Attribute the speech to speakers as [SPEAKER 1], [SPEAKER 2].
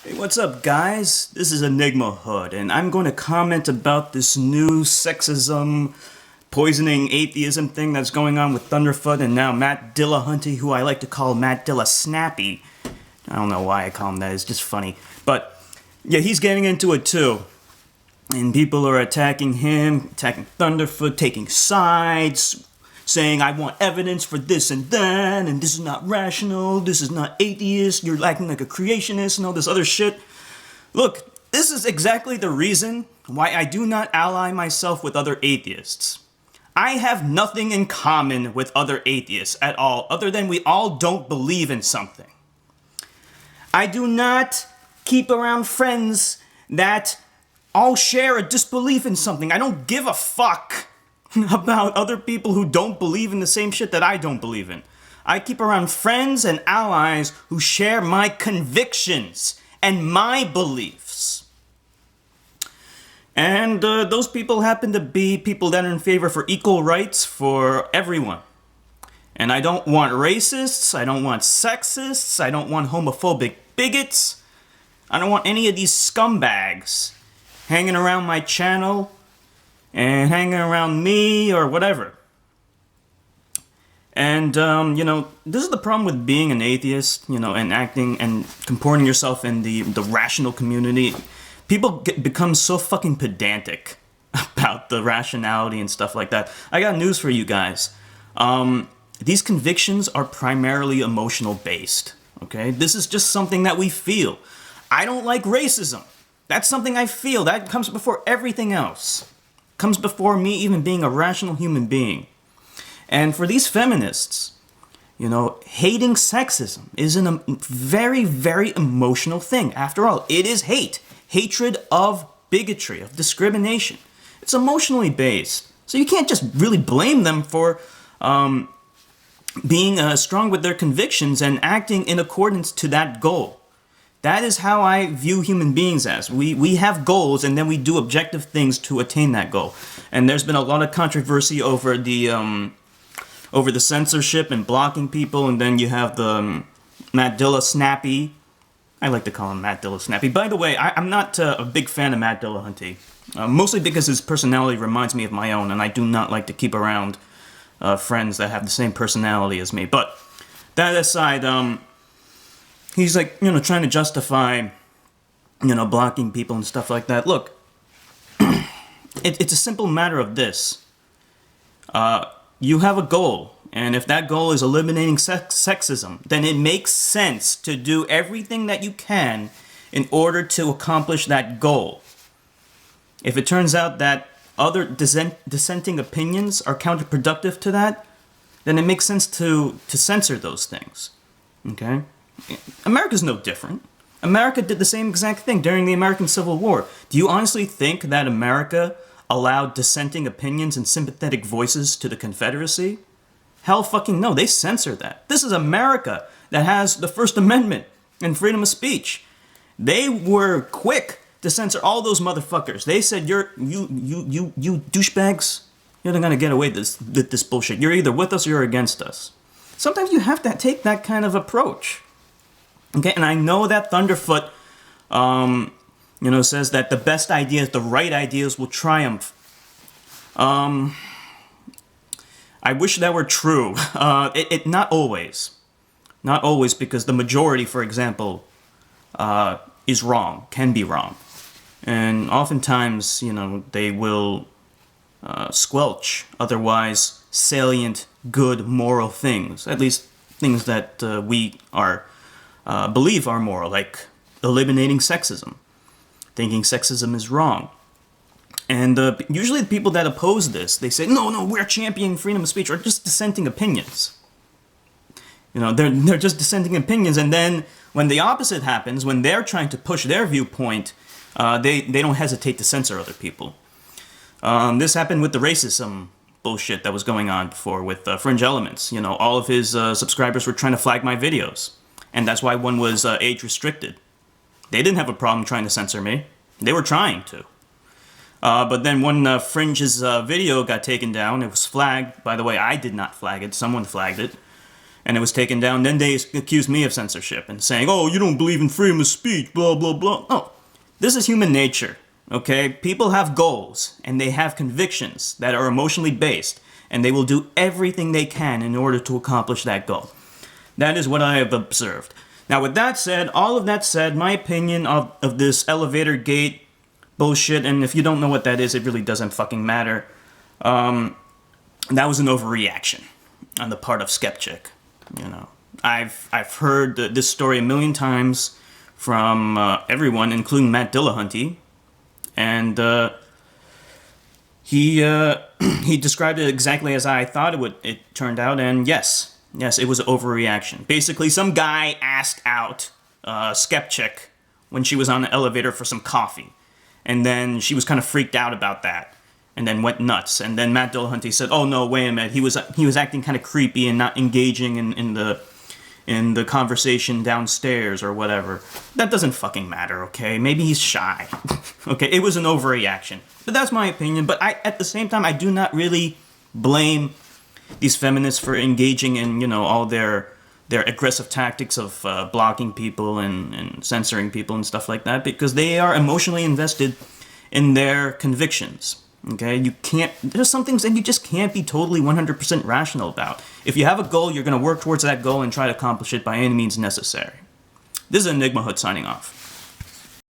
[SPEAKER 1] Hey, what's up, guys? This is Enigma Hood, and I'm going to comment about this new sexism, poisoning atheism thing that's going on with Thunderf00t and now Matt Dillahunty, who I like to call Matt Dillasnappy. I don't know why I call him that, it's just funny. But, yeah, he's getting into it too. And people are attacking him, attacking Thunderf00t, taking sides, saying, I want evidence for this and that, and this is not rational, this is not atheist, you're acting like a creationist, and all this other shit. Look, this is exactly the reason why I do not ally myself with other atheists. I have nothing in common with other atheists at all, other than we all don't believe in something. I do not keep around friends that all share a disbelief in something. I don't give a fuck about other people who don't believe in the same shit that I don't believe in. I keep around friends and allies who share my convictions and my beliefs. And those people happen to be people that are in favor for equal rights for everyone. And I don't want racists, I don't want sexists, I don't want homophobic bigots. I don't want any of these scumbags hanging around my channel and hanging around me or whatever. And, this is the problem with being an atheist, and acting and comporting yourself in the rational community. People become so fucking pedantic about the rationality and stuff like that. I got news for you guys. These convictions are primarily emotional based, okay? This is just something that we feel. I don't like racism. That's something I feel. That comes before everything else. Comes before me even being a rational human being. And for these feminists, hating sexism is a very, very emotional thing. After all, it is hate. Hatred of bigotry, of discrimination. It's emotionally based. So you can't just really blame them for being strong with their convictions and acting in accordance to that goal. That is how I view human beings as. We have goals and then we do objective things to attain that goal. And there's been a lot of controversy over the censorship and blocking people, and then you have the Matt Dillasnappy. I like to call him Matt Dillasnappy. By the way, I'm not a big fan of Matt Dillahunty. Mostly because his personality reminds me of my own, and I do not like to keep around friends that have the same personality as me. But that aside, he's like, trying to justify, blocking people and stuff like that. Look, it's a simple matter of this. You have a goal, and if that goal is eliminating sexism, then it makes sense to do everything that you can in order to accomplish that goal. If it turns out that other dissenting opinions are counterproductive to that, then it makes sense to censor those things. Okay? America's no different. America did the same exact thing during the American Civil War. Do you honestly think that America allowed dissenting opinions and sympathetic voices to the Confederacy? Hell fucking no, they censored that. This is America that has the First Amendment and freedom of speech. They were quick to censor all those motherfuckers. They said, you douchebags, you're not gonna get away with this bullshit. You're either with us or you're against us. Sometimes you have to take that kind of approach. Okay, and I know that Thunderf00t, says that the best ideas, the right ideas will triumph. I wish that were true. Not always. Not always, because the majority, for example, is wrong, can be wrong. And oftentimes, they will squelch otherwise salient, good, moral things. At least things that we believe are moral, like eliminating sexism. Thinking sexism is wrong. And usually the people that oppose this, they say, no, we're championing freedom of speech, or just dissenting opinions. They're just dissenting opinions, and then when the opposite happens, when they're trying to push their viewpoint, they don't hesitate to censor other people. This happened with the racism bullshit that was going on before with Fringe Elements. All of his subscribers were trying to flag my videos, and that's why one was age restricted. They didn't have a problem trying to censor me. They were trying to. But then when Fringe's video got taken down, it was flagged. By the way, I did not flag it. Someone flagged it. and it was taken down. Then they accused me of censorship and saying, oh, you don't believe in freedom of speech, blah, blah, blah. Oh, this is human nature, okay? People have goals, and they have convictions that are emotionally based, and they will do everything they can in order to accomplish that goal. That is what I have observed. Now, with that said, all of that said, my opinion of this Elevatorgate bullshit, and if you don't know what that is, it really doesn't fucking matter. That was an overreaction on the part of Skeptic. You know, I've heard this story a million times from everyone, including Matt Dillahunty, and he described it exactly as I thought it turned out, and yes, it was an overreaction. Basically, some guy asked out Skeptic when she was on the elevator for some coffee, and then she was kind of freaked out about that, and then went nuts. And then Matt Dillahunty said, "Oh no, wait a minute. He was acting kind of creepy and not engaging in the conversation downstairs or whatever." That doesn't fucking matter, okay? Maybe he's shy. Okay, it was an overreaction. But that's my opinion. But at the same time, I do not really blame these feminists for engaging in, you know, all their aggressive tactics of blocking people and censoring people and stuff like that, because they are emotionally invested in their convictions. Okay, there's some things that you just can't be totally 100% rational about. If you have a goal, you're going to work towards that goal and try to accomplish it by any means necessary. This is Enigma Hood signing off.